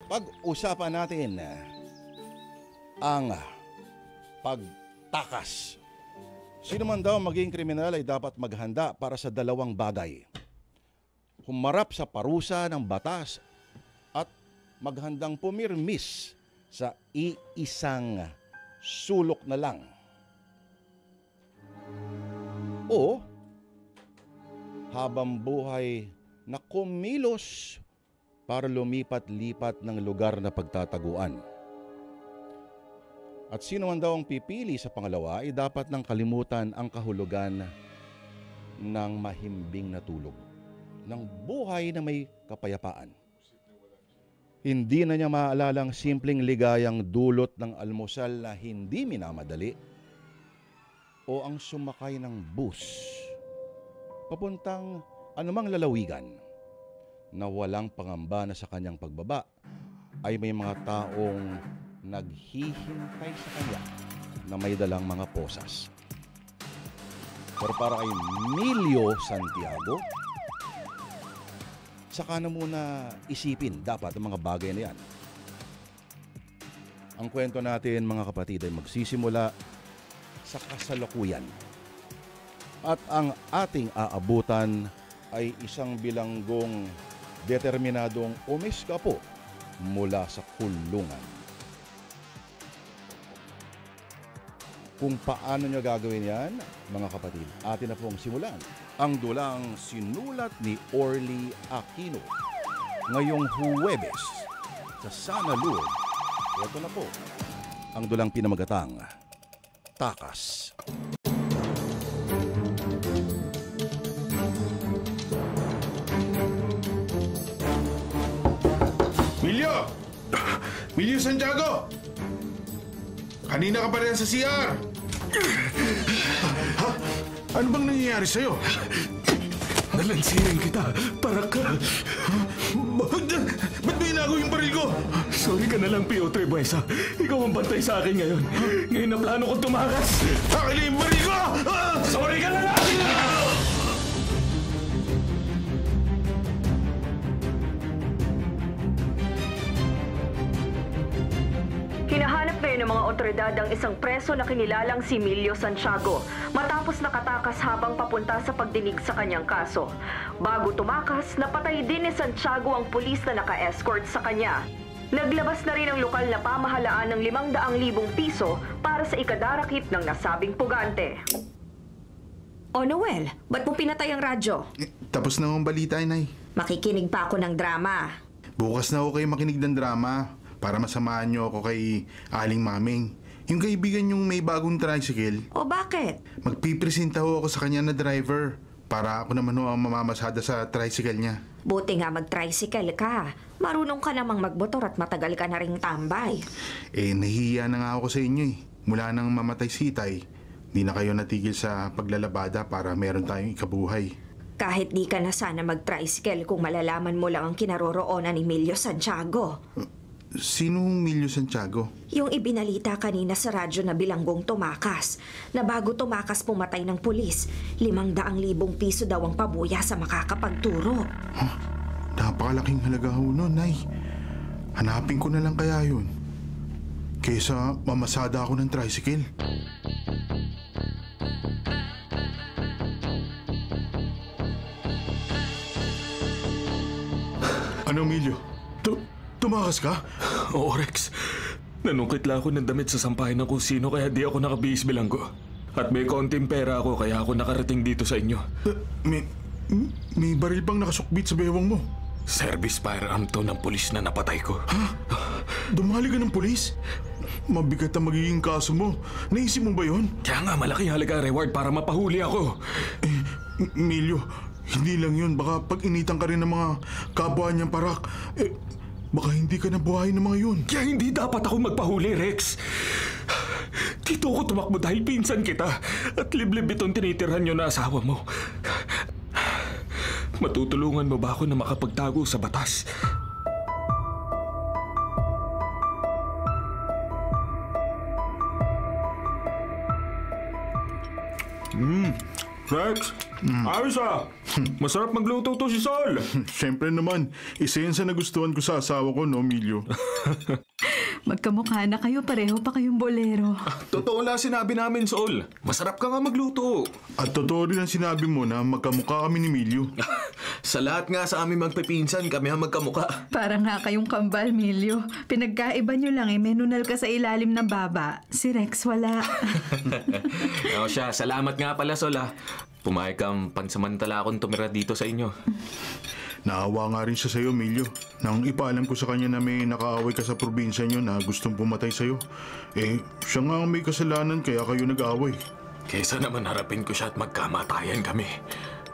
Pag-usapan natin ang pagtakas. Sino man daw maging kriminal ay dapat maghanda para sa dalawang bagay. Humarap sa parusa ng batas at maghandang pumirmis sa iisang sulok na lang. O habang buhay na kumilos para lumipat-lipat ng lugar na pagtataguan. At sino man daw ang pipili sa pangalawa ay dapat nang kalimutan ang kahulugan ng mahimbing na tulog, ng buhay na may kapayapaan. Hindi na niya maalala ang simpleng ligayang dulot ng almusal na hindi minamadali o ang sumakay ng bus papuntang anumang lalawigan na walang pangamba na sa kanyang pagbaba ay may mga taong naghihintay sa kanya na may dalang mga posas. Pero para kay Emilio Santiago, saka na muna isipin dapat ang mga bagay na yan. Ang kwento natin mga kapatid ay magsisimula sa kasalukuyan. At ang ating aabutan ay isang bilanggong determinadong umiskapo mula sa kulungan. Kung paano nyo gagawin yan, mga kapatid, atin na pong simulan ang dulang sinulat ni Orly Aquino ngayong Huwebes sa Sana Lourdes. Ito na po ang dulang pinamagatang Takas. Emilio Santiago! Kanina ka pa rin sa CR! Ha? Ano bang nangyayari sa'yo? Nalansirin kita para ka... Ba't may inago yung baril ko? Sorry ka na lang, Pio Trebuesa. Ikaw ang bantay sa akin ngayon. Ngayon na plano kong tumakas. Akin na yung baril ko! Sorry ka na lang! Hinahanap ngayon ng mga otoridad ang isang preso na kinilalang si Emilio Santiago matapos nakatakas habang papunta sa pagdinig sa kanyang kaso. Bago tumakas, napatay din ni Santiago ang pulis na naka-escort sa kanya. Naglabas na rin ang lokal na pamahalaan ng 500,000 piso para sa ikadarakip ng nasabing pugante. O Noel, ba't mo pinatay ang radyo? Tapos na ang balita, Inay. Makikinig pa ako ng drama. Bukas na ako kayo makinig ng drama para masamahan niyo ako kay Aling Maming. Yung kaibigan yung may bagong tricycle. O bakit? Magpipresenta ho ako sa kanya na driver para ako naman ho ang mamamasada sa tricycle niya. Buti nga mag-tricycle ka. Marunong ka namang magmotor at matagal ka na ring tambay. Nahihiya na nga ako sa inyo eh. Mula nang mamatay si Itay, di na kayo natigil sa paglalabada para meron tayong ikabuhay. Kahit di ka na sana mag-tricycle kung malalaman mo lang ang kinaroroonan ni Emilio Santiago. Sino Emilio Santiago? Yung ibinalita kanina sa radyo na bilanggong tumakas. Na bago tumakas pumatay ng pulis, 500,000 piso daw ang pabuya sa makakapagturo. Huh? Napakalaking halaga ho nun, Nay. Hanapin ko na lang kaya yun. Kaysa mamasada ako ng tricycle. Ano, Emilio? Tumakas ka? Oo, Rex. Nanungkit lang ako ng damit sa sampahan ng kung sino kaya di ako nakabihis bilanggo. At may konting pera ako kaya ako nakarating dito sa inyo. May baril bang nakasukbit sa bewang mo? Service firearm to ng pulis na napatay ko. Ha? Dumali ka ng pulis? Mabigat ang magiging kaso mo. Naisip mo ba yun? Kaya nga malaki halaga reward para mapahuli ako. Emilio, hindi lang yun. Baka pag initan ka rin ng mga kapwa niyang parak, baka hindi ka nabuhay ng mga yun. Kaya hindi dapat ako magpahuli, Rex. Dito ako tumakbo dahil pinsan kita. At liblib itong tinitirhan niyo na asawa mo. Matutulungan mo ba ako na makapagtago sa batas? Rex, ayos ah. Masarap magluto to si Sol. Siyempre naman, isa yan sa nagustuhan ko sa asawa ko, no, Emilio? Magkamukha na kayo, pareho pa kayong bolero. Totoo lang sinabi namin, Sol. Masarap ka nga magluto. At totoo rin ang sinabi mo na magkamukha kami ni Emilio. Sa lahat nga sa aming magpipinsan, kami ang magkamukha. Parang nga kayong kambal, Milyo. Pinagkaiba nyo lang may nunal ka sa ilalim ng baba. Si Rex wala. O siya, salamat nga pala, Sol ah. Pumayag kang pansamantala akong tumira dito sa inyo. Naawa nga rin siya sa'yo, Emilio. Nang ipaalam ko sa kanya na may nakaaway ka sa probinsya niyo na gustong pumatay sa'yo. Siya nga ang may kasalanan kaya kayo nag-away. Kesa naman harapin ko siya at magkamatayan kami.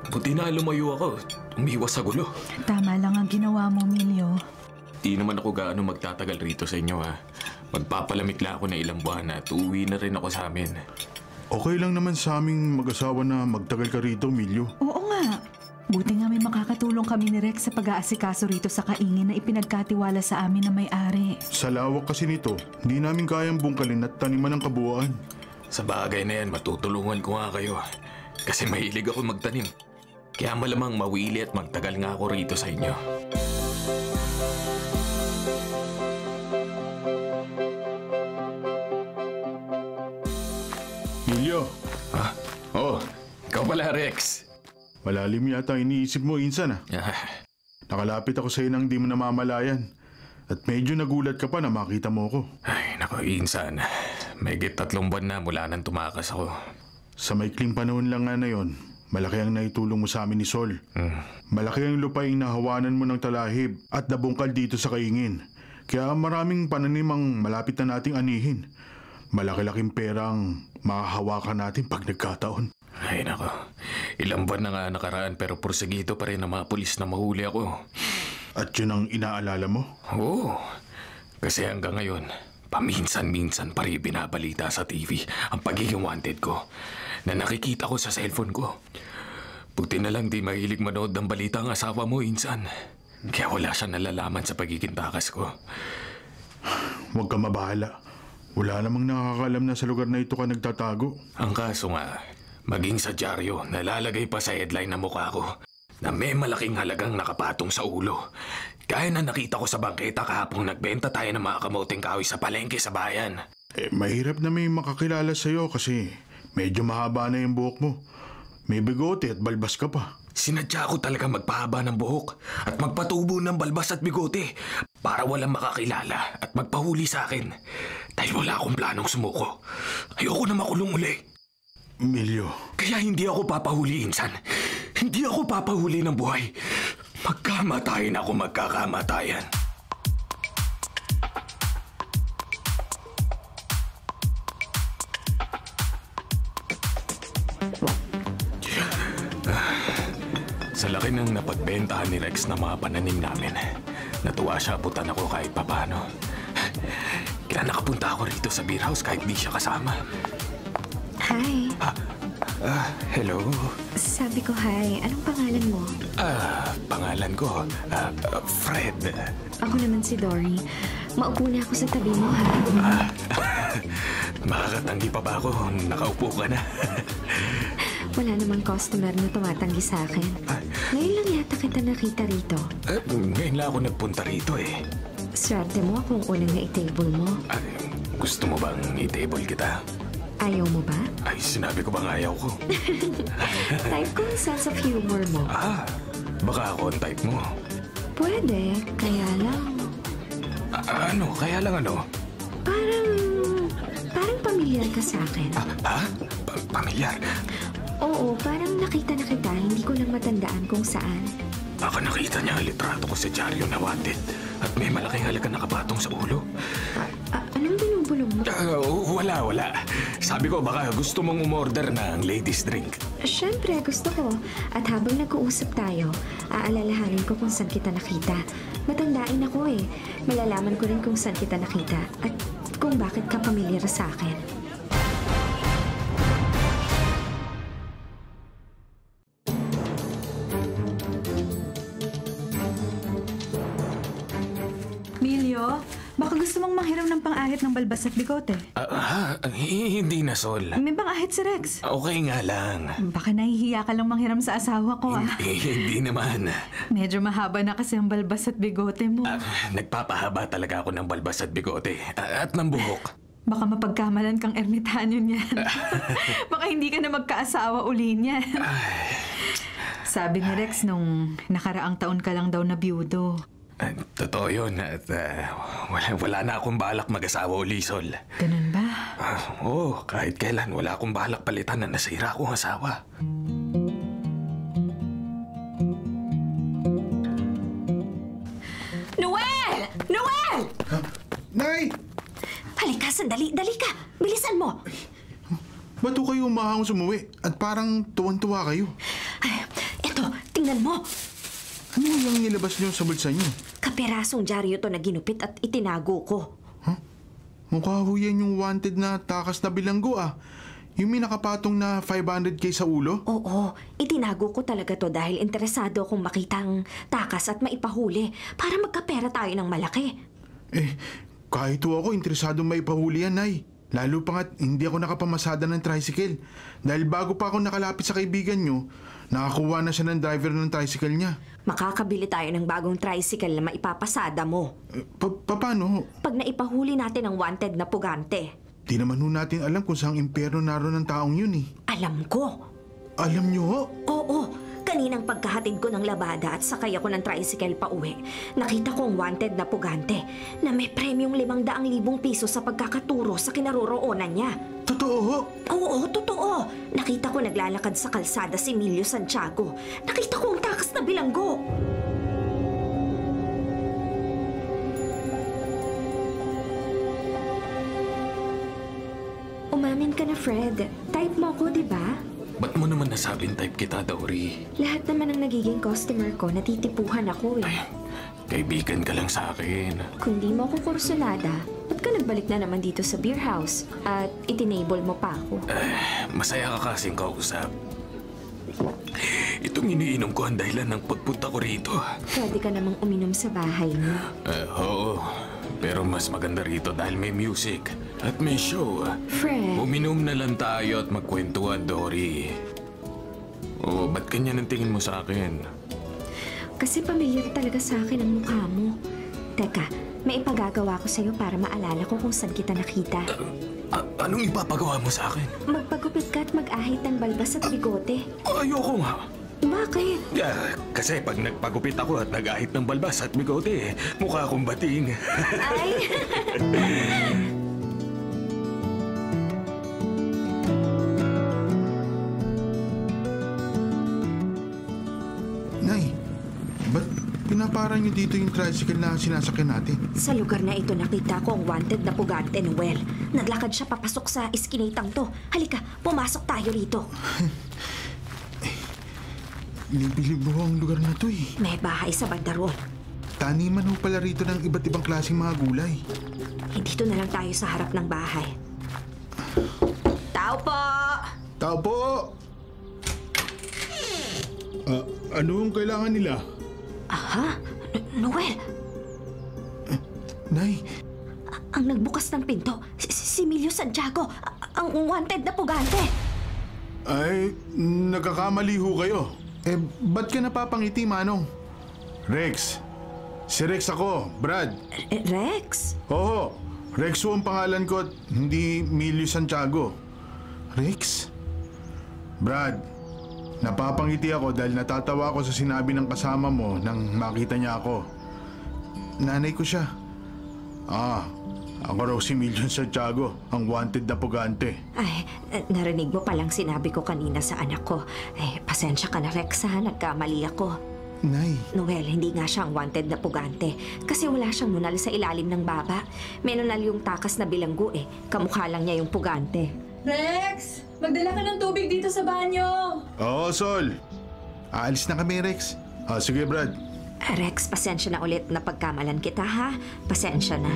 Buti na lumayo ako. Umiwas sa gulo. Tama lang ang ginawa mo, Milyo. Di naman ako gaano magtatagal rito sa inyo ha. Magpapalamig lang ako na ilang buwan at uuwi na rin ako sa amin. Okay lang naman sa aming mag-asawa na magtagal ka rito, Emilio. Oo nga. Buti nga may makakatulong kami ni Rex sa pag-aasikaso rito sa kaingin na ipinagkatiwala sa amin na may-ari. Sa lawak kasi nito, hindi namin kayang bungkalin at taniman ng kabuuan. Sa bagay na yan, matutulungan ko nga kayo. Kasi mahilig ako magtanim. Kaya malamang mawili at magtagal nga ako rito sa inyo. Emilio, Oh, ikaw pala, Rex. malalim yata iniisip mo, Insan ah. Nakalapit ako sa'yo nang di mo namamalayan. At medyo nagulat ka pa na makita mo ko. Ay, nako, Insan. Mahigit 3 buwan na mula nang tumakas ako. Sa maikling panahon lang nga na yon, malaki ang naitulong mo sa amin ni Sol. Malaki ang lupaing nahawanan mo ng talahib at nabungkal dito sa kaingin. Kaya maraming pananim ang malapit na nating anihin. Malaki-laking perang makahawakan natin pag nagkataon. Ay, nako. Ilang buwan na nga nakaraan pero porsigido pa rin ang mga pulis na mahuli ako. At yun ang inaalala mo? Oo. Kasi hanggang ngayon, paminsan-minsan pa rin binabalita sa TV ang pagiging wanted ko na nakikita ko sa cellphone ko. Buti na lang di mahilig manood ng balita ang asawa mo, Insan. Kaya wala siya nalalaman sa pagiging takas ko. Huwag ka mabahala. Wala namang nakakaalam na sa lugar na ito ka nagtatago. Ang kaso nga, maging sa dyaryo, nalalagay pa sa headline na mukha ko na may malaking halagang nakapatong sa ulo. Kaya na nakita ko sa bangketa kahapong nagbenta tayo ng mga kamoting kahoy sa palengke sa bayan. Mahirap na may makakilala sa'yo kasi medyo mahaba na yung buhok mo. May bigote at balbas ka pa. Sinadya ko talaga magpahaba ng buhok at magpatubo ng balbas at bigote para walang makakilala at magpahuli sa akin. Dahil wala akong planong sumuko. Ayoko na makulong uli. Emilio. Kaya hindi ako papahuli, Insan. Hindi ako papahuli ng buhay. Magkamatayan ako magkakamatayan. Sa laki ng napagbentahan ni Rex na mga pananim namin, natuwa siya abutan ako kahit papano. Kaya nakapunta ako rito sa beer house kahit di siya kasama. Hi. Hello? Sabi ko hi. Anong pangalan mo? Pangalan ko, Fred. Ako naman si Dory. Maupo na ako sa tabi mo, ha? Makakatanggi pa ba ako? Nakaupo ka na. Wala namang customer na tumatanggi sa akin. Ngayon lang yata kita nakita rito. Ngayon lang ako nagpunta rito eh. Swerte mo akong unang na-table mo. Gusto mo bang i-table kita? Ayaw mo ba? Ay, sinabi ko bang ayaw ko? Type ko ang sense of humor mo. Baka ako ang type mo. Pwede, kaya lang... Kaya lang ano? Parang pamilyar ka sa akin. Pamilyar? Oo, parang nakita na kita. Hindi ko lang matandaan kung saan. Baka nakita niya ang litrato ko sa dyaryo na wanted at may malaking halaga nakapatong sa ulo. Anong binubulong mo? Wala. Sabi ko baka gusto mong umorder ng ladies drink. Siyempre, gusto ko. At habang nag-uusap tayo, aalalahanin ko kung saan kita nakita. Matandain ako eh. Malalaman ko rin kung saan kita nakita at kung bakit ka pamilyar sa akin. Milyo, Baka gusto mong manghiram ng pang-ahit ng balbas at bigote. Hindi na, Sol. May pang-ahit si Rex. Okay nga lang. Baka nahihiya ka lang manghiram sa asawa ko Hindi naman. Medyo mahaba na kasi ang balbas at bigote mo. Nagpapahaba talaga ako ng balbas at bigote. At ng buhok. Baka mapagkamalan kang ermitanyo niyan. Baka hindi ka na magkaasawa uli niyan. Sabi ni Rex nung nakaraang taon ka lang daw na biyudo. Totoo yun at wala na akong balak mag-asawa uli, Sol. Ganun ba? Oo, kahit kailan wala akong balak palitan na nasira akong asawa. Noel! Noel! Nay! Halika, sandali. Dali ka. Bilisan mo. Ba't kayo umahang sumuwi? At parang tuwan-tuwa kayo. Ay, eto, tingnan mo. Ano yung nilabas niyo sa bulsa niyo? Kaperasong dyaryo to na ginupit at itinago ko. Mukha ho yan yung wanted na takas na bilanggo ah. Yung may nakapatong na 500k sa ulo? Oo, itinago ko talaga to dahil interesado akong makita ang takas at maipahuli para magkapera tayo ng malaki. Kahit ho ako interesado maipahuli yan, Nay. Lalo pa nga't hindi ako nakapamasada ng tricycle. Dahil bago pa ako nakalapit sa kaibigan nyo, nakakuha na siya ng driver ng tricycle niya. Makakabili tayo ng bagong tricycle na maipapasada mo. Paano? Pag naipahuli natin ang wanted na pugante. Di naman ho natin alam kung saang impyerno naroon ng taong yun eh. Alam ko. Alam nyo ho? Oo, kaninang pagkahatid ko ng labada at sakay ako ng tricycle pa uwi, nakita ko ang wanted na pugante na may premyong 500,000 piso sa pagkakaturo sa kinaroroonan niya. Totoo ho? Oo, totoo. Nakita ko naglalakad sa kalsada si Emilio Santiago. Nakita ko ang takas na bilanggo. Umamin ka na, Fred. Type mo ko, di ba? Ba't mo naman nasabing type kita, Dory? Lahat naman ng nagiging customer ko, natitipuhan ako eh. Kaibigan ka lang sa akin. Kung di mo ako kursunada, ba't ka nagbalik na naman dito sa beer house at itinable mo pa ako? Masaya ka kasing kausap. Itong iniinom ko ang dahilan ng pagpunta ko rito. Pwede ka namang uminom sa bahay mo. Oo, pero mas maganda rito dahil may music at may show. Fred, Uminom na lang tayo at magkwentuhan, Dory. Oh, ba't ganyan ang tingin mo sa akin? kasi pamilyar talaga sa akin ang mukha mo. Teka, may ipagagawa ko sa'yo para maalala ko kung saan kita nakita. Anong ipapagawa mo sa akin? Magpagupit ka at mag-ahit ng balbas at bigote. Ayoko nga. Bakit? Kasi pag nagpagupit ako at nag-ahit ng balbas at bigote, mukha akong bating. Ay! Nay, ba't pinaparang niyo dito yung tricycle na sinasakyan natin? Sa lugar na ito nakita ko ang wanted na pugante, Noel. Naglakad siya papasok sa iskinitang to. Halika, pumasok tayo rito. Libilib ho ang lugar na to eh. May bahay sa bandaron. Taniman ho pala rito ng iba't ibang klaseng mga gulay. Dito na lang tayo sa harap ng bahay. Tao po! Tao po! Ano ang kailangan nila? Aha, Noel, Nay, ang nagbukas ng pinto, si Emilio Santiago, ang wanted na pugante. ay nagkakamali ho kayo. Ba't ka napapangiti, Manong? Rex. Si Rex ako, Brad. Rex? Oo, Rex ho ang pangalan ko at hindi Emilio Santiago. Rex? Brad, napapangiti ako dahil natatawa ako sa sinabi ng kasama mo nang makita niya ako. Nanay ko siya. Ako raw si Emilio Santiago, ang wanted na pugante. Ay, narinig mo palang sinabi ko kanina sa anak ko. Pasensya ka na, Rex, ha? Nagkamali ako. Nay. Noel, hindi nga siya ang wanted na pugante. Kasi wala siyang nunal sa ilalim ng baba. May nunal yung takas na bilanggo eh. Kamukha lang niya yung pugante. Rex! Magdala ka ng tubig dito sa banyo! Oo, Sol. Aalis na kami, Rex. Sige, Brad. Rex, pasensya na ulit na pagkamalan kita, ha? Pasensya na.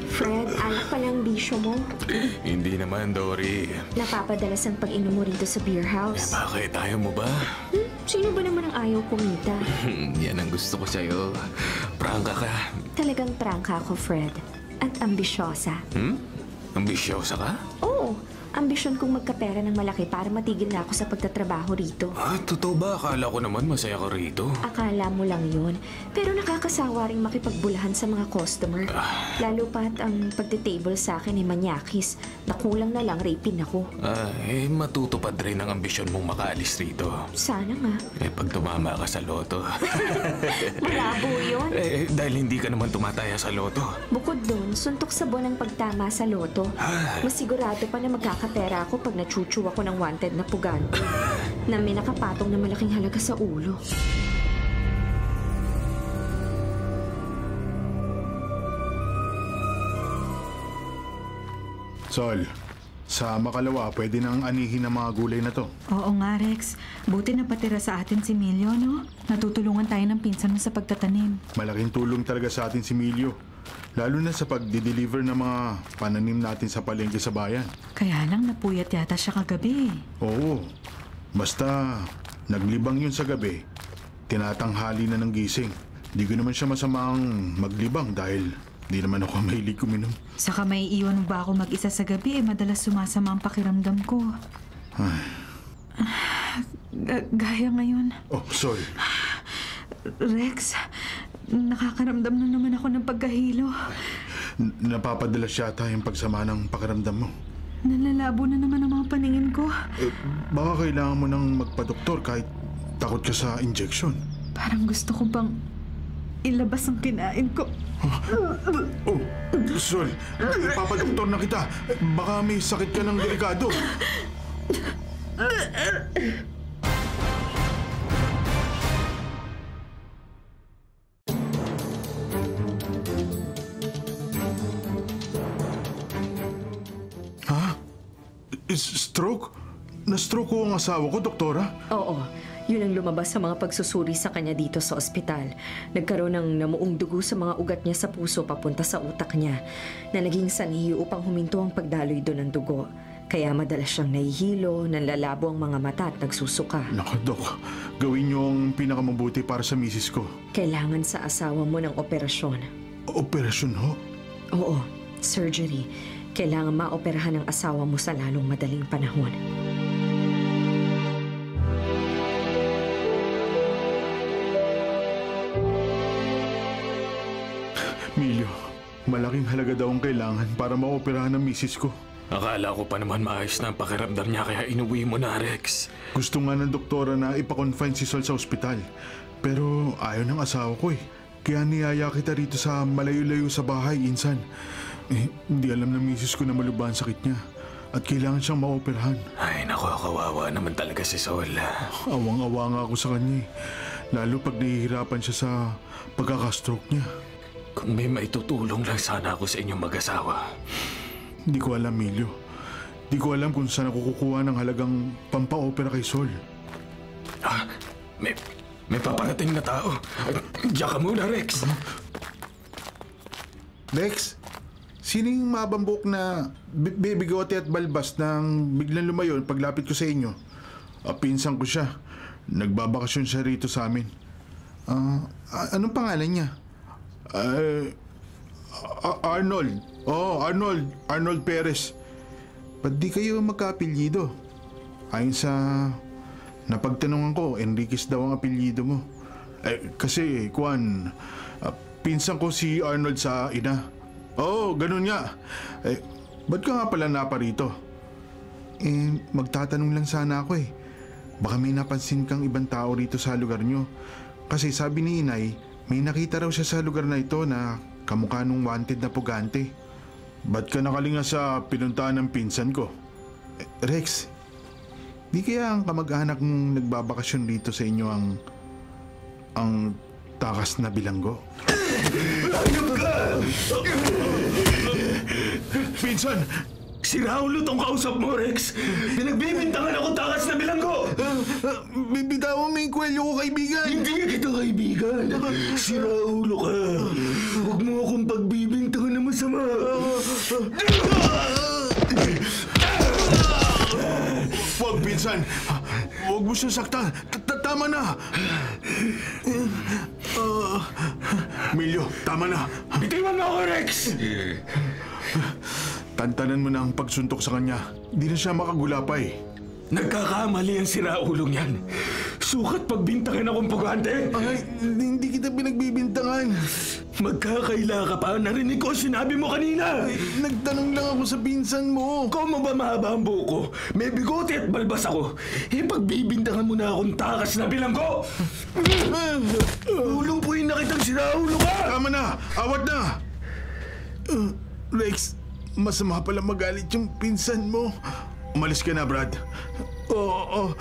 Fred, alak palang bisyo mo. Hindi naman, Dory. Napapadalas ang pag-inom mo rito sa beer house. Bakit? Ayaw mo ba? Sino ba naman ang ayaw kumita? Yan ang gusto ko sa'yo. Prangka ka. Talagang prangka ako, Fred. At ambisyosa. Ambisyosa ka? Oo, ambisyon kong magkapera ng malaki para matigil na ako sa pagtatrabaho rito. Totoo ba? Akala ko naman masaya ka rito. Akala mo lang yun. Pero nakakasawa ring makipagbulahan sa mga customer. Lalo pat ang pagtitable sa akin ay manyakis. Nakulang na lang rapin ako. Matutupad rin ang ambisyon mong makaalis rito. Sana nga. Pag tumama ka sa loto. Malabo yun. Dahil hindi ka naman tumataya sa loto. Bukod dun, suntok sa buwan ang pagtama sa loto. Masigurado pa na magkakapera ako pag nachuchu ako ng wanted na pugante na may nakapatong na malaking halaga sa ulo. Sol, sa makalawa, pwede nang anihin ang mga gulay na to. Oo nga, Rex. Buti na patira sa atin si Emilio, no? Natutulungan tayo ng pinsan mo sa pagtatanim. Malaking tulong talaga sa atin si Emilio. Lalo na sa pagdi-deliver ng mga pananim natin sa palengke sa bayan. Kaya lang napuyat yata siya kagabi. Oo, basta naglibang yun sa gabi, tinatanghali na ng gising. Di ko naman siya masamang maglibang dahil di naman ako mahilig uminom. Saka may iwan ba ako mag-isa sa gabi, madalas sumasama ang pakiramdam ko. Gaya ngayon. Oh, sorry. Rex, nakakaramdam na naman ako ng pagkahilo. Napapadalas yata yung pagsama ng pakiramdam mo. Nalalabo na naman ang mga paningin ko. Baka kailangan mo nang magpa-doktor kahit takot ka sa injection. Parang gusto ko bang ilabas ang kinain ko. Oh, Sol, ipapadoktor na kita. Baka may sakit ka ng delikado. Ha? Stroke? Na-stroke ko ang asawa ko, doktora? Oo, yun ang lumabas sa mga pagsusuri sa kanya dito sa ospital. Nagkaroon ng namuong dugo sa mga ugat niya sa puso papunta sa utak niya na naging sanhi upang huminto ang pagdaloy doon ng dugo. Kaya madalas siyang nahihilo, nanlalabo ang mga mata at nagsusuka. Naku, Dok. Gawin niyo ang pinakamabuti para sa misis ko. Kailangan sa asawa mo ng operasyon. Operasyon ho? Oo, surgery. Kailangan maoperahan ang asawa mo sa lalong madaling panahon. Emilio, malaking halaga daw ang kailangan para maoperahan ang misis ko. Akala ko pa naman maayos na ang pakiramdam niya kaya inuwi mo na, Rex. Gusto nga ng doktora na ipakonfine si Sol sa ospital. Pero ayaw ng asawa ko eh. Kaya niyaya kita rito sa malayo-layo sa bahay, insan. Hindi alam ng misis ko na malubha ang sakit niya. At kailangan siyang maoperahan. Ay, naku, kawawa naman talaga si Sol. Awang-awa nga ako sa kanya eh. Lalo pag nahihirapan siya sa pagkakastroke niya. Kung may maitutulong lang sana ako sa inyong mag-asawa. Hindi ko alam, Emilio. Hindi ko alam kung saan ako kukuha ng halagang pampa-opera kay Sol. May paparating na tao. Diyan ka muna, Rex. Rex, sino yung mabambok na bibigote at balbas nang biglang lumayon paglapit ko sa inyo? Pinsan ko siya. Nagbabakasyon siya rito sa amin. Anong pangalan niya? Arnold. Oh, Arnold Perez. Ba't di kayo magka-apelyido? Ayon sa napagtanungan ko, Enriquez daw ang apelyido mo. Kasi, Juan, pinsan ko si Arnold sa ina. Oo, ganun nga. Ba't ka nga pala naparito? Magtatanong lang sana ako eh. Baka may napansin kang ibang tao rito sa lugar nyo. Kasi sabi ni Inay, may nakita raw siya sa lugar na ito na kamukha nung wanted na pugante. Ba't ka nakalinga sa pinuntahan ng pinsan ko? Rex, di kaya ang kamag-anak mong nagbabakasyon dito sa inyo ang takas na bilanggo? Pinsan! Si Raulo tong kausap mo, Rex. Pinagbibintangan ako takas na bilanggo. Bibitawan mo yung kwelyo ko, kaibigan! Hindi kita kaibigan. Si Raulo ka. Huwag mo akong pagbibintangan na masama. Pinsan, huwag mo siyang saktan. Tama na. Emilio, tama na. Bitiwan mo ako, Rex! Tantanan mo na ang pagsuntok sa kanya. Di na siya makagulapay. Nagkakamali ang siraulong yan. Sukat pagbintangan akong pugante. Ay, hindi kita pinagbibintangan. Magkakaila ka pa. Narinig ko sinabi mo kanina. Nagtanong lang ako sa pinsan mo. Ikaw mo ba mahaba ang buko? May bigote at balbas ako. Pagbibintangan mo na akong takas na bilanggo. Ulumpuin na kitang siraulo ka. Tama na! Awat na! Rex, masama pala magalit yung pinsan mo. Umalis ka na, Brad. Oo,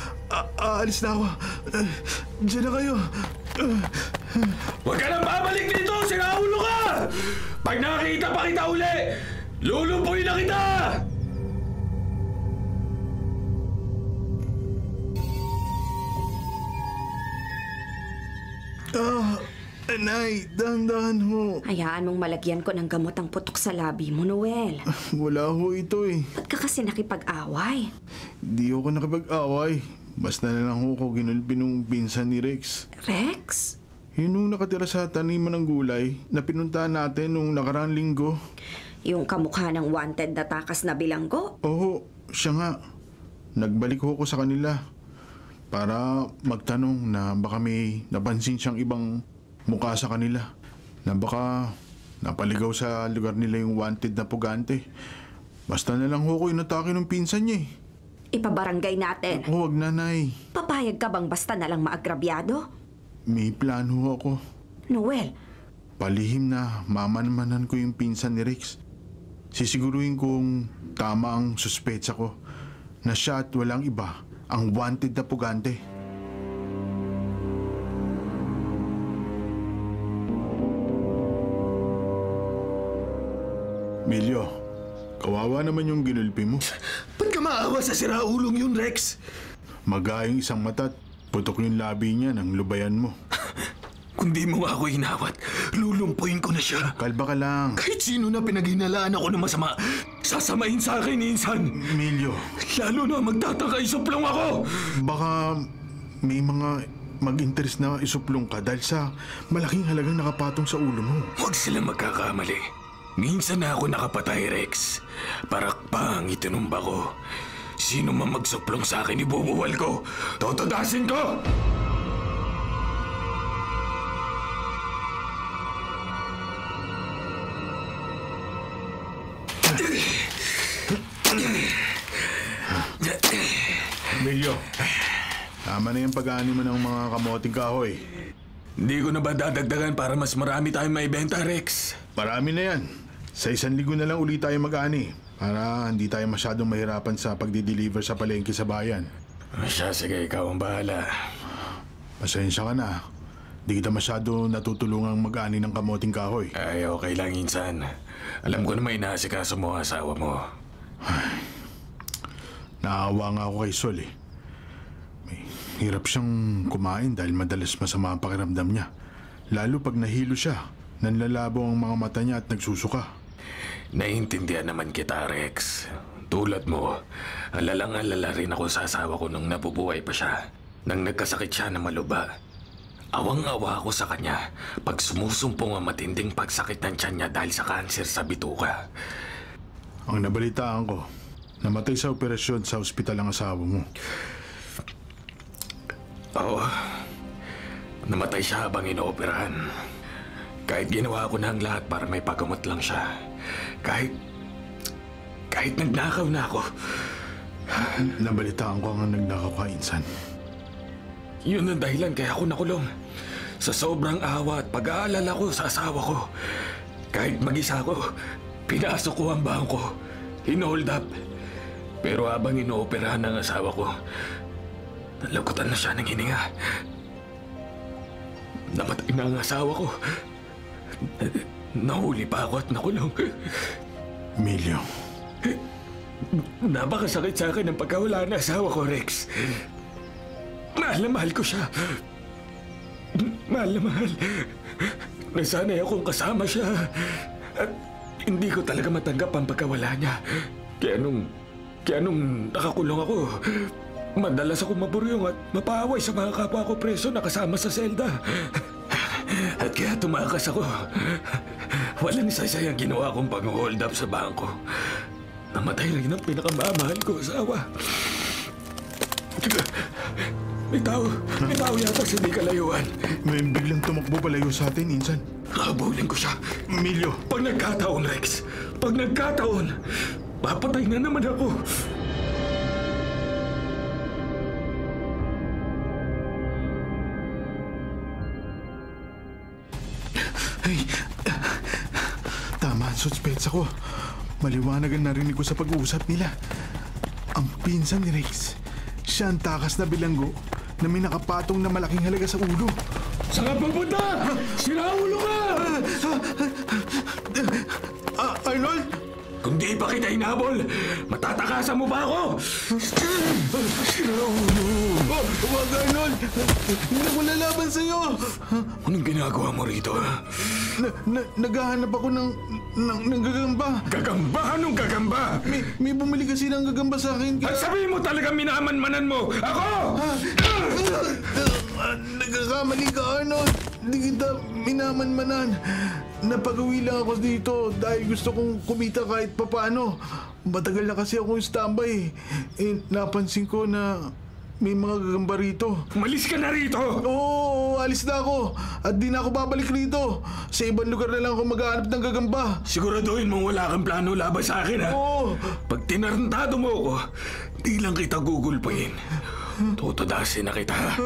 aalis na ako. Diyan na kayo. Huwag ka nang babalik dito! Siraulo ka! Pag nakakita pa kita uli, lulumpuin na kita! Nay, dahan-dahan ho. Hayaan mong malagyan ko ng gamot ang putok sa labi mo, Noel. Wala ho ito eh. Ba't ka kasi nakipag-away? Di ako nakapag-away. Basta na lang ho ko ginulpi nung pinsan ni Rex. Rex? Yun nung nakatira sa taniman ng gulay na pinuntahan natin nung nakaraang linggo. Yung kamukha ng wanted na takas na bilanggo? Oo, siya nga. Nagbalik ho ko sa kanila para magtanong na baka may napansin siyang ibang mukha sa kanila. Na baka napaligaw sa lugar nila yung wanted na pugante. Basta na lang ho ko inatake ng pinsan niya eh. Ipabarangay natin. Huwag, nanay. Papayag ka bang basta na lang maagrabyado? May plano ako. Noel, Palihim na mamanmanan ko yung pinsan ni Rex. Sisiguruhin kong tama ang suspetsa ko na siya at walang iba ang wanted na pugante. Emilio, kawawa naman yung ginulpi mo. Ba't ka maawa sa siraulong yun, Rex? Magayong isang mata at putok yung labi niya ng lubayan mo. Kung di mo nga ako inawat, lulumpuin ko na siya. Kalba ka lang. Kahit sino na pinaghinalaan ako ng masama, sasamain sa akin, insan. Emilio, Lalo na magtataka, isuplong ako. baka may mga mag-interes na isuplong ka dahil sa malaking halagang nakapatong sa ulo mo. Huwag silang magkakamali. Minsan na ako nakapatay, Rex. Parakpang itinumba ko. Sino man magsuplong sa akin, ibubuwal ko. Totodasin ko! Emilio, tama na yung pag-aani mo ng mga kamoting kahoy. Hindi ko na ba dadagdagan para mas marami tayong maibenta, Rex? Marami na yan. Sa 1 linggo na lang ulit tayo mag-aani para hindi tayo masyadong mahirapan sa pagdi-deliver sa palengke sa bayan. Siya, sige, ikaw ang bahala. Pasensya ka na. Di kita masyado natutulungang mag-aani ng kamoting kahoy. Ay, okay lang, insan. Alam ko naman inaasikaso mo ang asawa mo. Naawa nga ako kay Sol eh. May hirap siyang kumain dahil madalas masama ang pakiramdam niya. Lalo pag nahilo siya, nanlalabo ang mga mata niya at nagsusuka. Naiintindihan naman kita, Rex. Tulad mo, alalang-alala rin ako sa asawa ko nung nabubuhay pa siya. Nang nagkasakit siya na maluba. Awang-awa ako sa kanya pag sumusumpong ang matinding pagsakit ng tiyan niya dahil sa kanser sa bituka. Ang nabalitaan ko, namatay sa operasyon sa ospital ang asawa mo. Oo. Namatay siya habang inooperahan. Kahit ginawa ko na ang lahat para may paggamot lang siya. Kahit nagnakaw na ako. Nabalitaan ko ang nagnakaw ka, insan. Yun ang dahilan kaya ako nakulong. Sa sobrang awa at pag-aalala ko sa asawa ko. Kahit mag-isa ko, pinasok ko ang bangko. Hinold up. Pero habang inooperahan ng asawa ko, nalagutan na siya ng hininga. Namatay na ang asawa ko. Nahuli pa ako at nakulong. Emilio. Napakasakit sa akin ang pagkawala ng asawa ko, Rex. Mahal na mahal ko siya. Mahal na mahal. Nasanay akong kasama siya. At hindi ko talaga matanggap ang pagkawala niya. Kaya nung nakakulong ako, Madalas ako maburyong at mapaway sa mga kapwa ko preso na kasama sa selda. At kaya tumakas ako. Walang sasayang ginawa kong pag-hold up sa bangko. Namatay rin ang pinakamamahal ko asawa. May tao yata sa di kalayuan. May biglang tumakbo palayo sa atin, Insan. Habulin ko siya. Emilio, Pag nagkataon, Rex. Pag nagkataon, papatay na naman ako. ay, tama ang suspensa ko. Maliwanag ang narinig ko sa pag-uusap nila. Ang pinsan ni Rex, siya ang takas na bilanggo na may nakapatong na malaking halaga sa ulo. Saan ka pupunta? Sinaulo ka! Arnold! Kung di pa kita inabol, matatakasan mo ba ako? Huwag, Arnold! Hindi ako lalaban sa'yo! Anong ginagawa mo rito? Naghahanap ako ng gagamba. Gagamba? Anong gagamba? May bumili kasi ng gagamba sa akin. At sabihin mo talaga minamanmanan mo! Ako! Nagkakamali ka, Arnold. Hindi kita minamanmanan. Napag-uwi lang ako dito dahil gusto kong kumita kahit papano. Matagal na kasi akong standby. Napansin ko na may mga gagamba rito. Umalis ka na rito! Oo, alis na ako. At di na ako babalik rito. Sa ibang lugar na lang ako maghahanap ng gagamba. Siguraduhin mong wala kang plano laban sa akin, ha? Oo. Pag tinarantado mo ako, di lang kita gugulpain. Tutudasin na kita.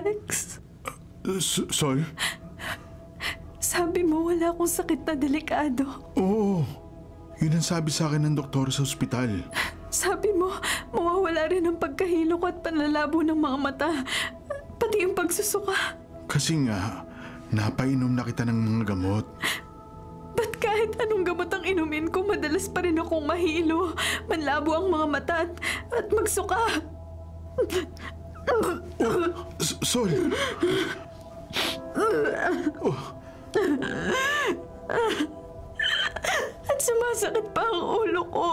Rex, Sol? sabi mo wala akong sakit na delikado. Oo. Yun ang sabi sa akin ng doktor sa ospital. Sabi mo, mawawala rin ang pagkahilo ko at panlalabo ng mga mata. Pati yung pagsusuka. Kasi nga, napainom na kita ng mga gamot. Ba't kahit anong gamot ang inumin ko, madalas pa rin akong mahilo, manlabo ang mga mata at magsuka. Sol! At sumasakit pa ang ulo ko.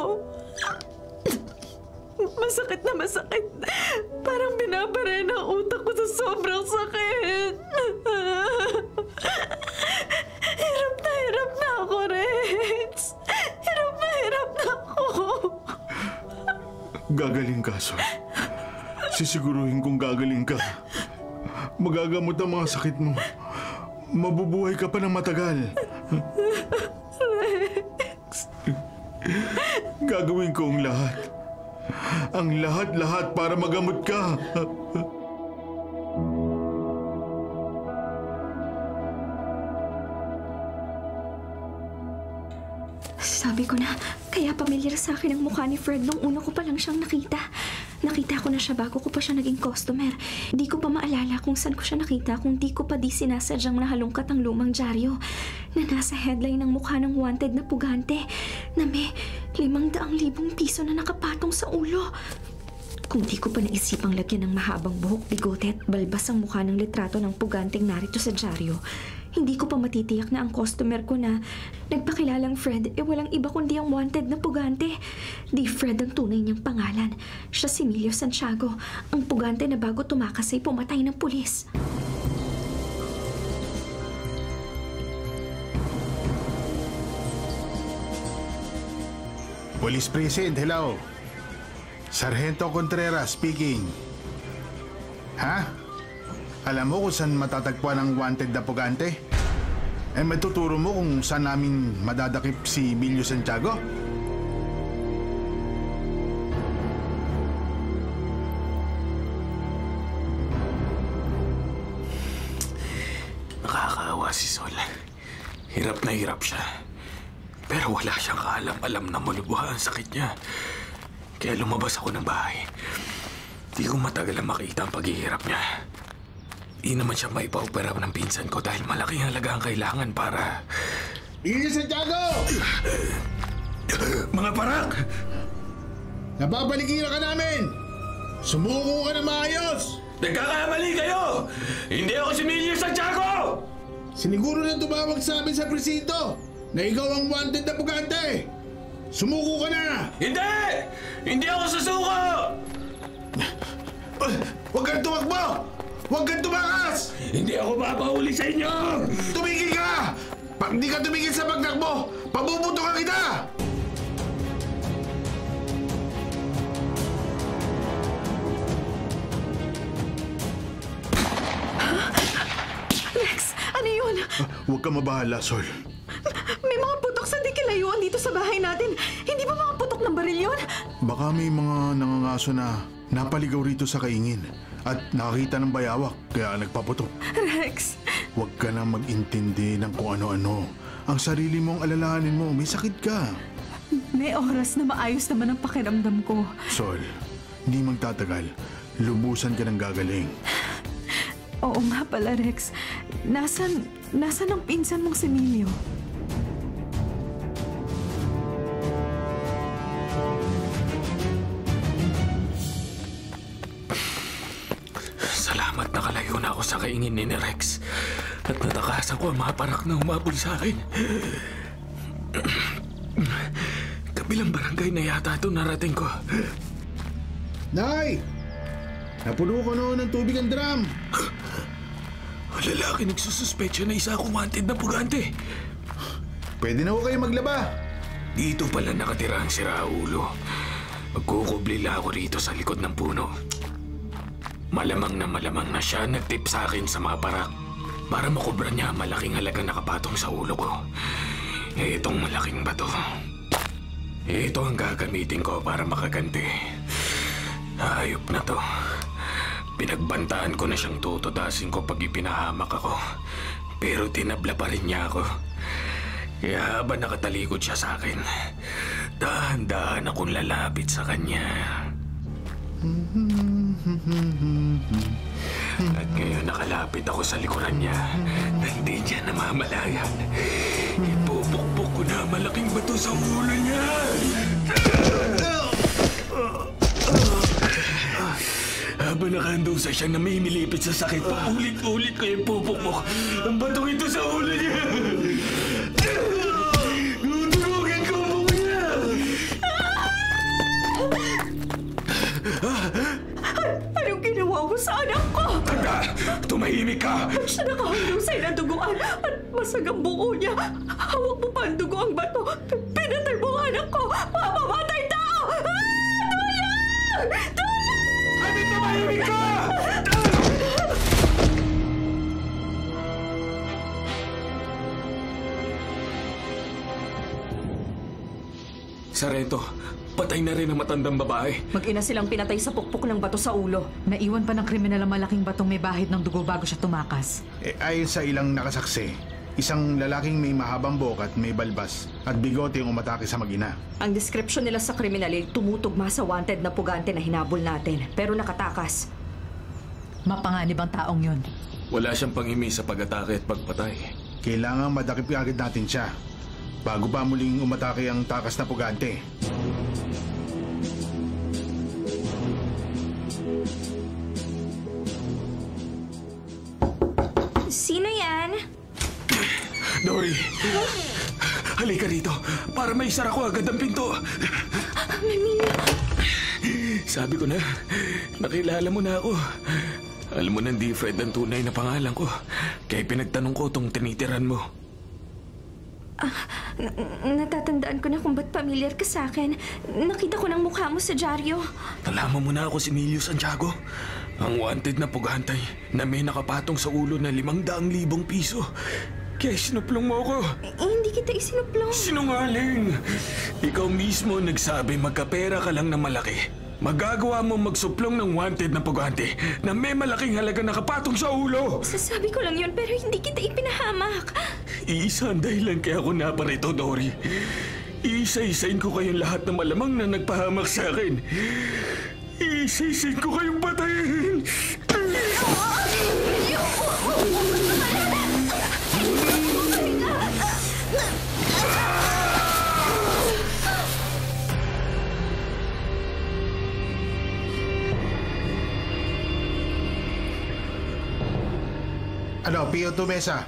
Masakit na masakit. Parang binabara ng utak ko sa sobrang sakit. Hirap na ako, Rex. Hirap na ako. Gagaling ka, Sol. Sisiguruhin kong gagaling ka. Magagamot ang mga sakit mo. Mabubuhay ka pa ng matagal. Rex. Gagawin ko ang lahat. Ang lahat-lahat para magamot ka. Sabi ko na, kaya pamilyar sa akin ang mukha ni Fred nung una ko pa lang siyang nakita. Nakita ko na siya bago ko pa siya naging customer. Di ko pa maalala kung saan ko siya nakita kung di ko pa di sinasadyang nahalungkat ang lumang dyaryo na nasa headline ng mukha ng wanted na pugante na may 500,000 piso na nakapatong sa ulo. Kung di ko pa naisipang lagyan ng mahabang buhok, bigote at balbas ang mukha ng litrato ng puganteng narito sa dyaryo, hindi ko pa matitiyak na ang customer ko na nagpakilalang Fred walang iba kundi ang wanted na pugante. Di Fred ang tunay niyang pangalan. Siya si Emilio Santiago, ang pugante na bago tumakas ay pumatay ng pulis. Police Precinct, hello. Sargento Contreras speaking. Ha? Alam mo kung saan matatagpuan ang wanted na pugante? Matuturo mo kung saan namin madadakip si Emilio Santiago? Nakakaawa si Sol. Hirap na hirap siya. Pero wala siyang kaalam-alam na malubha ang sakit niya. Kaya lumabas ako ng bahay. Di ko matagal na makita ang paghihirap niya. Di naman siya maipa-opera ng pinsan ko dahil malaking halaga ang kailangan para... Emilio Santiago! Mga parak! Napapaligiran ka namin! Sumuko ka na maayos! Nagkakamali kayo! Hindi ako si Emilio Santiago! Siniguro na tumawag sa amin sa presinto na ikaw ang wanted na pugante. Sumuko ka na! Hindi! Hindi ako susuko! Huwag kang tumakbo! Huwag kang tumakas! Hindi ako mapahuli sa inyo! Tumigil ka! Pag di ka tumigil sa pagtakbo, pabubutukan kita! Rex, ano yun? Huwag ka mabahala, Sol. May mga putok sa dikilayuan dito sa bahay natin. Hindi ba mga putok ng baril yun? Baka may mga nangangaso na napaligaw rito sa kaingin at nakakita ng bayawak kaya nagpaputok. Rex, Huwag ka na mag-intindi ng kung ano-ano. Ang sarili mong alalahanin mo, may sakit ka. may oras na maayos naman ang pakiramdam ko. Sol, hindi magtatagal. Lubusan ka ng gagaling. Oo nga pala, Rex. Nasaan ang pinsan mong si Emilio? Salamat nakalayo na ako sa kaingin ni Rex. At natakasan ko ang mga parak na humabol sa akin. Kabilang barangay na yata ito narating ko. Nay! Napuno ko noon ng tubig ang drum. Ang lalaki nagsususpetsya na isa akong wanted na pugante. Pwede na ho kayo maglaba. Dito pala nakatira ang si Raulo. Magkukubli lang ako rito sa likod ng puno. Malamang na siya nagtip sa akin sa mga parak para makubra niya ang malaking halaga nakapatong sa ulo ko. Itong malaking bato. Ito ang gagamitin ko para makaganti. Hayop na to. Pinagbantaan ko na siyang tutudasin ko pag ipinahamak ako. Pero tinabla pa rin niya ako. Kaya habang nakatalikod siya sa akin, dahan-dahan akong lalapit sa kanya. At ngayon nakalapit ako sa likuran niya. Hindi niya namamalayan. Ipupukpok ko na malaking bato sa ulo niya. Habang nakahandong sa siyang namimilipit sa sakit, paulit-ulit ko yung pupukpok ang batong ito sa ulo niya. Tutulugin ko mo niya! Anong ginawa mo sa anak ko? Tanda! Tumahimik ka! Siya nakahulusay ng duguan at masagang buo niya. Hawak mo pa ang dugo ang bato. Pinatay mo ang anak ko! Mamamatay tao! Tulong! Sabi tumahimik ka! Sarento, patay na rin ang matandang babae. Mag-ina silang pinatay sa pukpok ng bato sa ulo. Naiwan pa ng kriminal ang malaking batong may bahid ng dugo bago siya tumakas. Ayon sa ilang nakasaksi, isang lalaking may mahabang buhok at may balbas at bigote ang umatake sa mag-ina. Ang description nila sa kriminal ay tumutugma sa wanted na pugante na hinabol natin. Pero nakatakas. Mapanganib ang taong yun. Wala siyang pangimi sa pag-atake at pagpatay. Kailangang madakip agad natin siya bago pa muling umatake ang takas na pugante. Sino yan? Dory! Halika rito para may sara ko agad ang pinto. Sabi ko na, nakilala mo na ako. Alam mo na hindi Fred ang tunay na pangalan ko. Kaya pinagtanong ko itong tinitiran mo. Natatandaan ko na kung ba't pamilyar ka sa akin. Nakita ko ng mukha mo sa dyaryo. Nalaman mo na ako si Emilio Santiago. Ang wanted na pugantay na may nakapatong sa ulo na 500,000 piso. Kaya sinuplong mo ako. Hindi kita isinuplong. Sinungaling! Ikaw mismo nagsabi magkapera ka lang na malaki. Magagawa mo magsuplong ng wanted na pugante na may malaking halaga nakapatong sa ulo. Sasabi ko lang yun pero hindi kita ipinahamak. Iisa ang dahilan kaya ako naparito, Dory. Iisa-isain ko kayong lahat na malamang na nagpahamak sa akin. Iisa-isain ko kayong patayin. PO2 Mesa,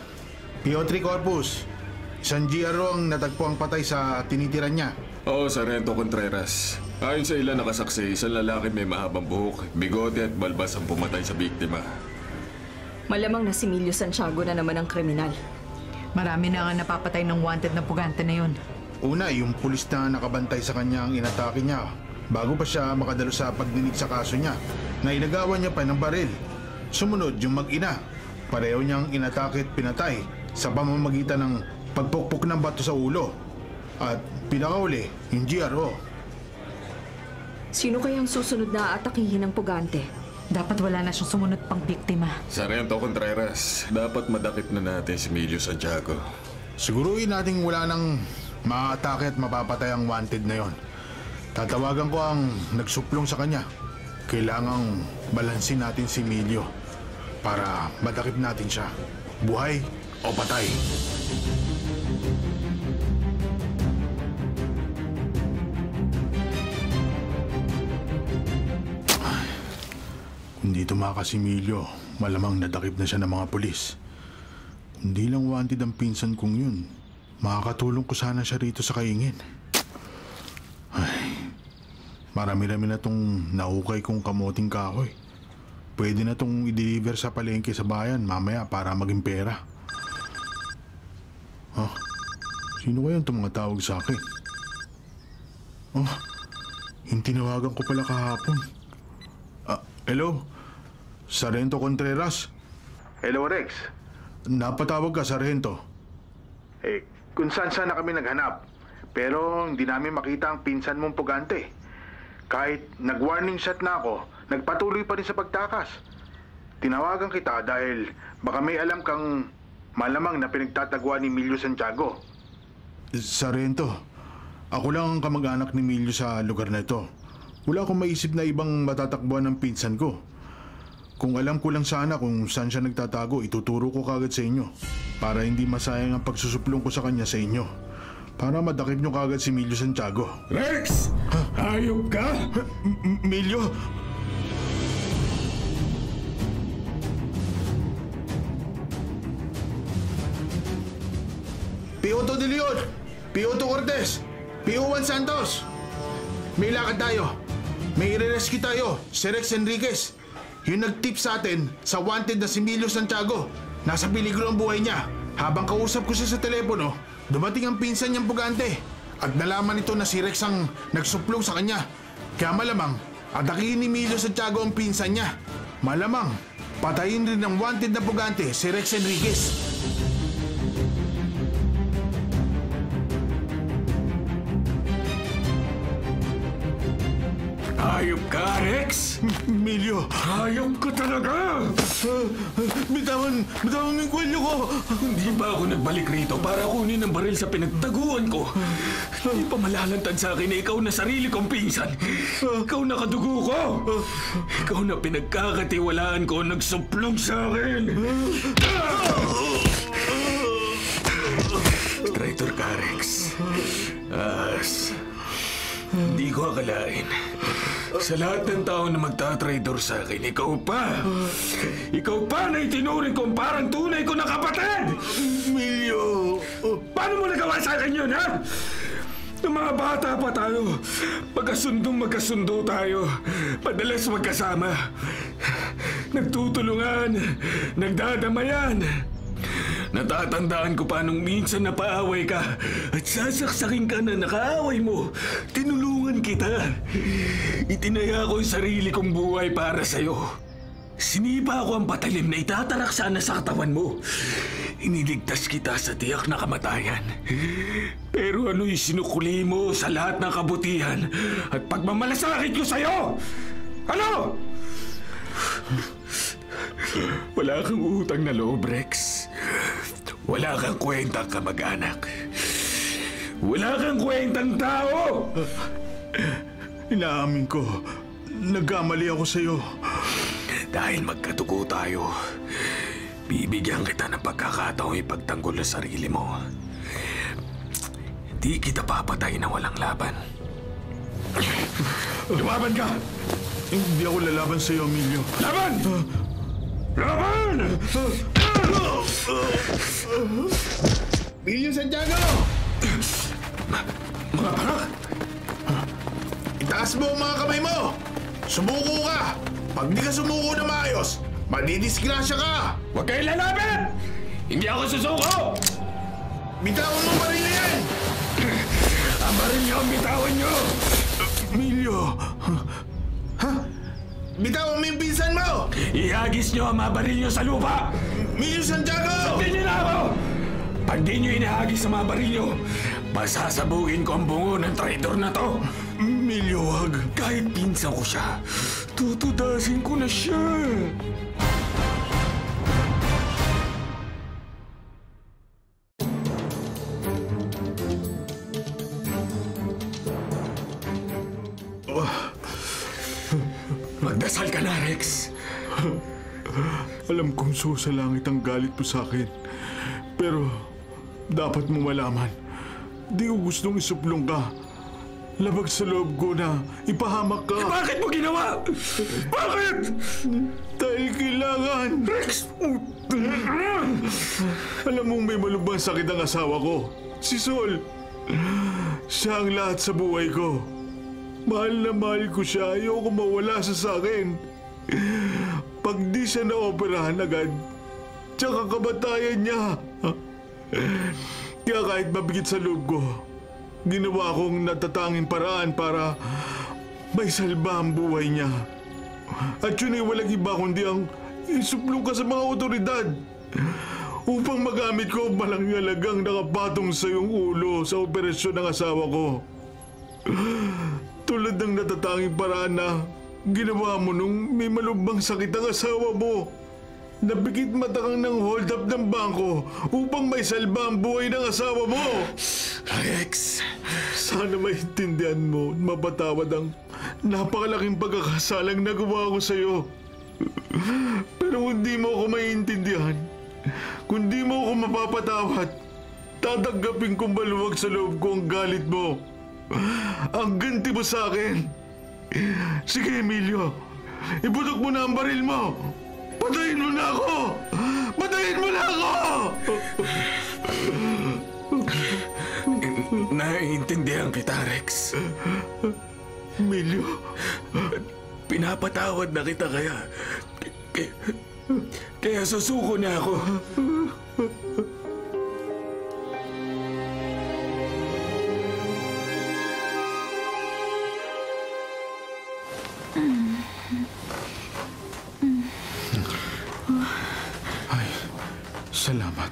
PO3 Corpus. Isang GRO ang natagpo ang patay sa tinitiran niya. Oo, Sargento Contreras. Ayon sa ilan nakasaksi, isang lalaki may mahabang buhok, bigote at balbas ang pumatay sa biktima. Malamang na si Emilio Santiago na naman ang kriminal. Marami na nga napapatay ng wanted na pugante na yun. Una, yung pulis na nakabantay sa kanya ang inatake niya bago pa siya makadalo sa pagdinig sa kaso niya na inagawan niya pa ng baril. Sumunod, yung mag-ina. Pareho niyang inatake at pinatay sa pamamagitan ng pagpukpok ng bato sa ulo. At pinakauli, yung GRO. Sino kayang susunod na aatakihin ng pugante? Dapat wala na siyang sumunod pang biktima. Sargento Contreras, dapat madakip na natin si Emilio Santiago. Siguruhin nating wala nang maaatake at mapapatay ang wanted na yon. Tatawagan ko ang nagsuplong sa kanya. Kailangang balansin natin si Emilio para madakip natin siya. Buhay o patay. Kung di tumakas si Emilio, malamang nadakip na siya ng mga pulis. Hindi lang wanted ang pinsan kong yun. Makakatulong ko sana siya rito sa kaingin. Ay, marami-rami na tong nahukay kong kamoting kahoy. Pwede na tong i-deliver sa palengke sa bayan mamaya para maging pera. Sino kaya itong mga tawag sa akin? Yung tinawagan ko pala kahapon. Hello? Sargento Contreras? Hello, Rex. Napatawag ka, Sargento. Kung saan-saan na kami naghanap. Pero hindi namin makita ang pinsan mong pugante. Kahit nag-warning shot na ako, nagpatuloy pa rin sa pagtakas. Tinawagan kita dahil baka may alam kang malamang na pinagtatagwa ni Emilio Santiago. Sargento, ako lang ang kamag-anak ni Emilio sa lugar na ito. Wala akong maisip na ibang matatakbuhan ng pinsan ko. Kung alam ko lang sana kung saan siya nagtatago, ituturo ko kagad sa inyo. Para hindi masayang ang pagsusuplong ko sa kanya sa inyo. Para madakip nyo kagad si Emilio Santiago. Rex! Hayop ka? Emilio? PO2 De Leon! PO2 Cortez! PO1 Santos! May lakad tayo. May i-rescue tayo, si Rex Enriquez. Yung nag-tip sa atin sa wanted na si Emilio Santiago. Nasa peligro ang buhay niya. Habang kausap ko siya sa telepono, dumating ang pinsan niyang pugante. At nalaman nito na si Rex ang nagsuplong sa kanya. Kaya malamang, atakihin ni Emilio Santiago ang pinsan niya. Malamang, patayin rin ng wanted na pugante si Rex Enriquez. Hayop ka, Rex! Emilio! Hayop ka talaga! Bitawan mo yung kwelyo ko! Hindi ba ako nagbalik rito para kunin ang baril sa pinagtaguan ko? Hindi pa malalantad sa akin na ikaw na sarili kong pinsan. Ikaw na kadugo ko. Ikaw na pinagkakatiwalaan ko nagsuplong sa akin. Traitor ka, Rex. Hindi ko akalain. Sa lahat ng tao na magtatraidor sa akin, ikaw pa! Ikaw pa na itinuring kong parang tunay ko na kapatid! Emilio! Paano mo nagawa sa akin yun, ha? Nung mga bata pa tayo, magkasundo tayo. Madalas magkasama. Nagtutulungan, nagdadamayan. Natatandaan ko pa nung minsan napaaway ka at sasaksakin ka na nakaaway mo. Tinulungan kita. Itinaya ko yung sarili kong buhay para sa'yo. Sinipa ko ang patalim na itatarak sana sa katawan mo. Iniligtas kita sa tiyak na kamatayan. Pero ano'y sinukuli mo sa lahat ng kabutihan at pagmamalasakit ko sa'yo? Ano? Wala kang utang na loob, Rex. Wala kang kwentang kamag-anak. Wala kang kwentang tao! Inaamin ko, nagkamali ako sa'yo. Dahil magkatugo tayo, bibigyan kita ng pagkakataong ipagtanggol ang sarili mo. Di kita papatay na walang laban. Lumaban ka! Hindi ako lalaban sa'yo, Emilio. Laban! Laban! Emilio Santiago! Mga parak! Itaas mo ang mga kamay mo! Sumuko ka! Pag di ka sumuko na maayos, madidisgrasya ka! Huwag kayo lalapit! Hindi ako susuko! Bitawan mo pa rin na yan! Ang baril niyo ang bitawan niyo! Emilio! Bitawan mo yung pinsan mo! Ihagis niyo ang mga baril niyo sa lupa! Emilio Santiago! Hindi na ako! Pag di niyo inahagis ang mga baril niyo, pasasabugin ko ang bungo ng traidor na to! Emilio, wag! Kahit pinsan ko siya, tutudasin ko na siya! Magdasal ka na, Rex. Alam kong susalangit ang galit mo sa akin. Pero dapat mo malaman, di ko gustong isuplong ka. Labag sa loob ko na ipahamak ka. Bakit mo ginawa? Bakit? Dahil kailangan. Rex! Alam mong may malubhang sakit ang asawa ko. Si Sol. Siya ang lahat sa buhay ko. Mahal na mahal ko siya. Ayoko mawala sa akin. Pag di siya na-operahan agad, tsaka kamatayan niya. Kaya kahit mabigit sa loob ko, ginawa kong natatanging paraan para may salba ang buhay niya. At yun ay walang iba kundi ang isuplong ka sa mga otoridad upang magamit ko ang malaking halagang nakapatong sa iyong ulo sa operasyon ng asawa ko. Tulad ng natatanging paraan na ginawa mo nung may malubhang sakit ang asawa mo. Nabigit mata kang ng hold up ng bangko upang may salba ang buhay ng asawa mo. Rex! Sana maintindihan mo, mapatawad ang napakalaking pagkakasalang nagawa ko sa iyo. Pero kung di mo ako maintindihan, kung di mo ako mapapatawad, tatanggapin kong maluwag sa loob ko ang galit mo. Ang ganti mo sa akin. Sige, Emilio, iputok mo na ang baril mo. Patayin mo na ako! Patayin mo na ako! Naiintindihan kita, Rex. Emilio, Pinapatawad na kita kaya susuko na ako. salamat.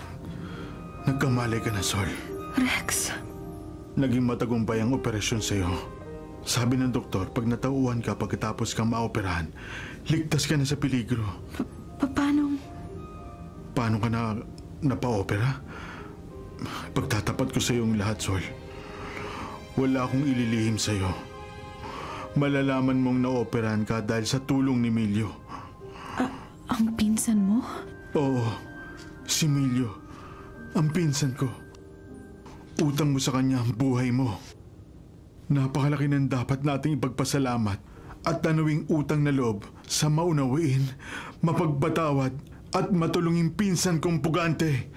Nagkamalay ka na, Sol. Rex, Naging matagumpay ang operasyon sa iyo. Sabi ng doktor, pag natauhan ka pagkatapos kang maoperahan, ligtas ka na sa peligro. paano? Paano ka na napa-opera? Pagtatapat ko sa iyong lahat, Sol. Wala akong ililihim sa iyo. Malalaman mong naoperahan ka dahil sa tulong ni Emilio. Ang pinsan mo? Oo, si Emilio. Ang pinsan ko. Utang mo sa kanya ang buhay mo. Napakalaki ng dapat nating ipagpasalamat at tanawing utang na loob sa maunawain, mapagpatawad at matulunging pinsan kong pugante.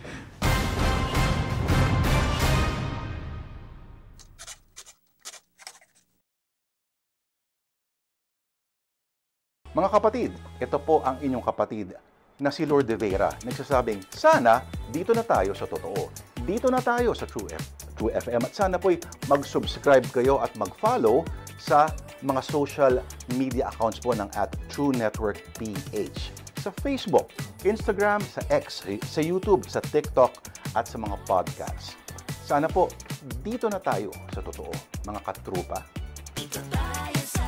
Mga kapatid, ito po ang inyong kapatid na si Lord De Vera. Nagsasabing, sana dito na tayo sa totoo. Dito na tayo sa True FM. At sana po'y mag-subscribe kayo at mag-follow sa mga social media accounts po ng @TrueNetworkPH. Sa Facebook, Instagram, sa X, sa YouTube, sa TikTok, at sa mga podcasts. Sana po, dito na tayo sa totoo, mga katrupa. Dito tayo sa